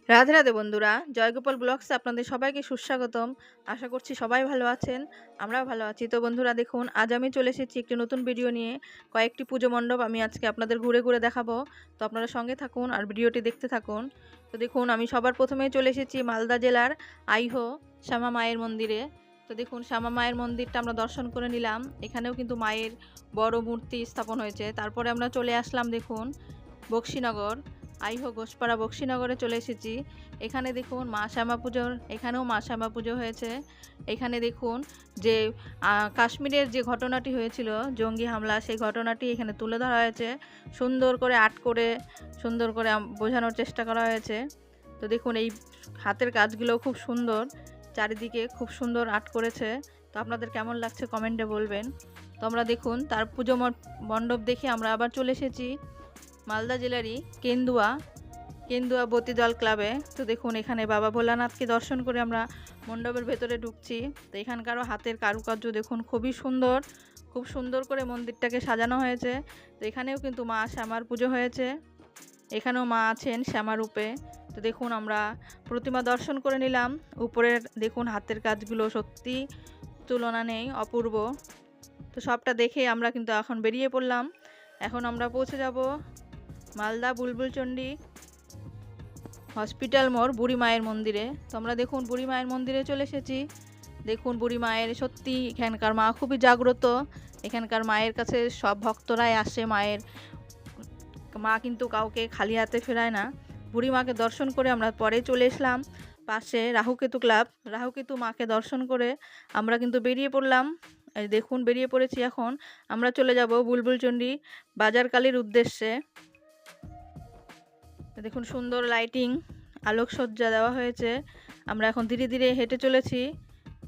রাধে রাধে বন্ধুরা, জয়গোপাল ব্লগসে আপনাদের সবাইকে সুস্বাগতম। আশা করছি সবাই ভালো আছেন, আমরাও ভালো আছি। তো বন্ধুরা দেখুন, আজ আমি চলে এসেছি একটি নতুন ভিডিও নিয়ে। কয়েকটি পুজো মণ্ডপ আমি আজকে আপনাদের ঘুরে ঘুরে দেখাবো। তো আপনারা সঙ্গে থাকুন আর ভিডিওটি দেখতে থাকুন। তো দেখুন, আমি সবার প্রথমেই চলে এসেছি মালদা জেলার আইহো শ্যামা মায়ের মন্দিরে। তো দেখুন, শ্যামা মায়ের মন্দিরটা আমরা দর্শন করে নিলাম। এখানেও কিন্তু মায়ের বড় মূর্তি স্থাপন হয়েছে। তারপরে আমরা চলে আসলাম দেখুন বক্সিনগর, আইহো ঘোষপাড়া বক্সিনগরে চলে এসেছি। এখানে দেখুন মা শ্যামা পুজোর, এখানেও মা শ্যামা পুজো হয়েছে। এখানে দেখুন যে কাশ্মীরের যে ঘটনাটি হয়েছিল জঙ্গি হামলা, সেই ঘটনাটি এখানে তুলে ধরা হয়েছে। সুন্দর করে আর্ট করে সুন্দর করে বোঝানোর চেষ্টা করা হয়েছে। তো দেখুন, এই হাতের কাজগুলো খুব সুন্দর, চারিদিকে খুব সুন্দর আর্ট করেছে। তো আপনাদের কেমন লাগছে কমেন্টে বলবেন। তো আমরা দেখুন তার পুজো মণ্ডপ দেখে আমরা আবার চলে এসেছি মালদা জেলারই কেন্দুয়া বতিদল ক্লাবে। তো দেখুন, এখানে বাবা ভোলানাথকে দর্শন করে আমরা মণ্ডপের ভেতরে ঢুকছি। তো এখানকারও হাতের কারুকার্য দেখুন, খুবই সুন্দর, খুব সুন্দর করে মন্দিরটাকে সাজানো হয়েছে। তো এখানেও কিন্তু মা শ্যামার পুজো হয়েছে, এখানেও মা আছেন শ্যামা রূপে। তো দেখুন, আমরা প্রতিমা দর্শন করে নিলাম। উপরের দেখুন হাতের কাজগুলো সত্যি তুলনা নেই, অপূর্ব। তো সবটা দেখে আমরা কিন্তু এখন বেরিয়ে পড়লাম। এখন আমরা পৌঁছে যাব মালদা বুলবুলচণ্ডী হসপিটাল মোড় বুড়ি মায়ের মন্দিরে। তো আমরা দেখুন বুড়ি মায়ের মন্দিরে চলে এসেছি। দেখুন বুড়ি মায়ের সত্যি এখানকার মা খুবই জাগ্রত। এখানকার মায়ের কাছে সব ভক্তরাই আসে। মায়ের মা কিন্তু কাউকে খালি হাতে ফেরায় না। বুড়ি মাকে দর্শন করে আমরা পরে চলে এসলাম পাশে রাহুকেতু ক্লাব। রাহুকেতু মাকে দর্শন করে আমরা কিন্তু বেরিয়ে পড়লাম। এই দেখুন বেরিয়ে পড়েছি। এখন আমরা চলে যাব বুলবুলচণ্ডী বাজারকালীর উদ্দেশ্যে। দেখুন সুন্দর লাইটিং, আলোকসজ্জা দেওয়া হয়েছে। আমরা এখন ধীরে ধীরে হেঁটে চলেছি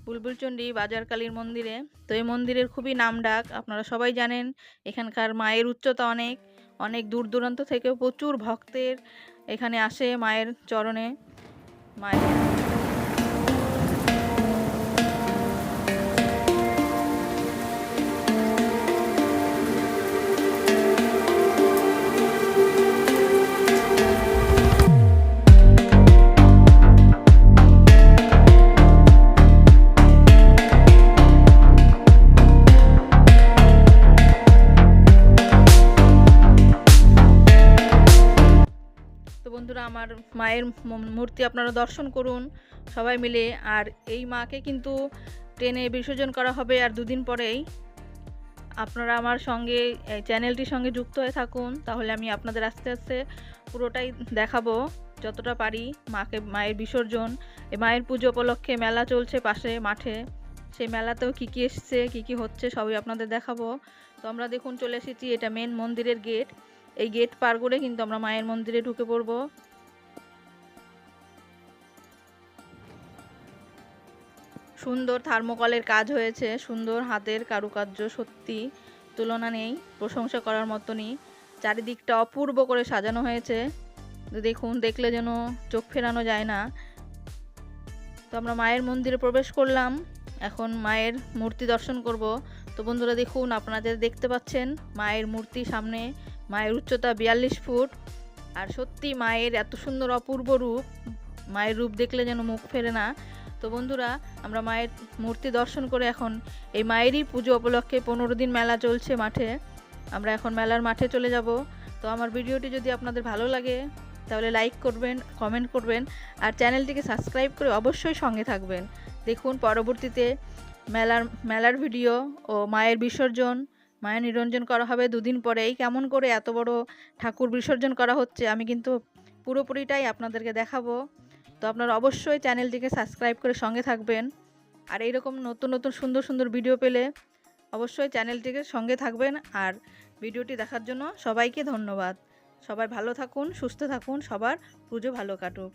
বুলবুলচণ্ডী বাজারকালীর মন্দিরে। তো এই মন্দিরের খুবই নামডাক, আপনারা সবাই জানেন। এখানকার মায়ের উচ্চতা অনেক, অনেক দূর দূরান্ত থেকেও প্রচুর ভক্তের এখানে আসে মায়ের চরণে। মায়ের তো বন্ধুরা, আমার মায়ের মূর্তি আপনারা দর্শন করুন সবাই মিলে। আর এই মাকে কিন্তু ট্রেনে বিসর্জন করা হবে আর দুদিন পরেই। আপনারা আমার সঙ্গে এই চ্যানেলটির সঙ্গে যুক্ত হয়ে থাকুন, তাহলে আমি আপনাদের আস্তে আস্তে পুরোটাই দেখাবো যতটা পারি। মায়ের বিসর্জন, এই মায়ের পুজো উপলক্ষে মেলা চলছে পাশে মাঠে। সেই মেলাতেও কী কী এসছে, কী কী হচ্ছে সবই আপনাদের দেখাবো। তো আমরা দেখুন চলে এসেছি, এটা মেন মন্দিরের গেট। এই গেট পার করে কিন্তু আমরা মায়ের মন্দিরে ঢুকে পড়বো। সুন্দর থার্মোকলের কাজ হয়েছে, সুন্দর হাতের কারুকার্য, সত্যি তুলনা নেই, প্রশংসা করার মতনই। চারিদিকটা অপূর্ব করে সাজানো হয়েছে। দেখুন, দেখলে যেন চোখ ফেরানো যায় না। তো আমরা মায়ের মন্দিরে প্রবেশ করলাম, এখন মায়ের মূর্তি দর্শন করব। তো বন্ধুরা দেখুন, আপনাদের দেখতে পাচ্ছেন মায়ের মূর্তি সামনে। মায়ের উচ্চতা 42 ফুট। আর সত্যি মায়ের এত সুন্দর অপূর্ব রূপ, মায়ের রূপ দেখলে যেন মুখ ফেরে না। তো বন্ধুরা, আমরা মায়ের মূর্তি দর্শন করে এখন এই মায়েরই পুজো উপলক্ষে 15 দিন মেলা চলছে মাঠে। আমরা এখন মেলার মাঠে চলে যাব। তো আমার ভিডিওটি যদি আপনাদের ভালো লাগে তাহলে লাইক করবেন, কমেন্ট করবেন আর চ্যানেলটিকে সাবস্ক্রাইব করে অবশ্যই সঙ্গে থাকবেন। দেখুন পরবর্তীতে মেলার ভিডিও ও মায়ের বিসর্জন, মায়ের নিরঞ্জন করা হবে দুদিন পরেই। কেমন করে এত বড় ঠাকুর বিসর্জন করা হচ্ছে আমি কিন্তু পুরোপুরিটাই আপনাদেরকে দেখাবো। তো আপনারা অবশ্যই চ্যানেলটিকে সাবস্ক্রাইব করে সঙ্গে থাকবেন। আর এইরকম নতুন নতুন সুন্দর সুন্দর ভিডিও পেলে অবশ্যই চ্যানেলটিকে সঙ্গে থাকবেন। আর ভিডিওটি দেখার জন্য সবাইকে ধন্যবাদ। সবাই ভালো থাকুন, সুস্থ থাকুন, সবার পুজো ভালো কাটুক।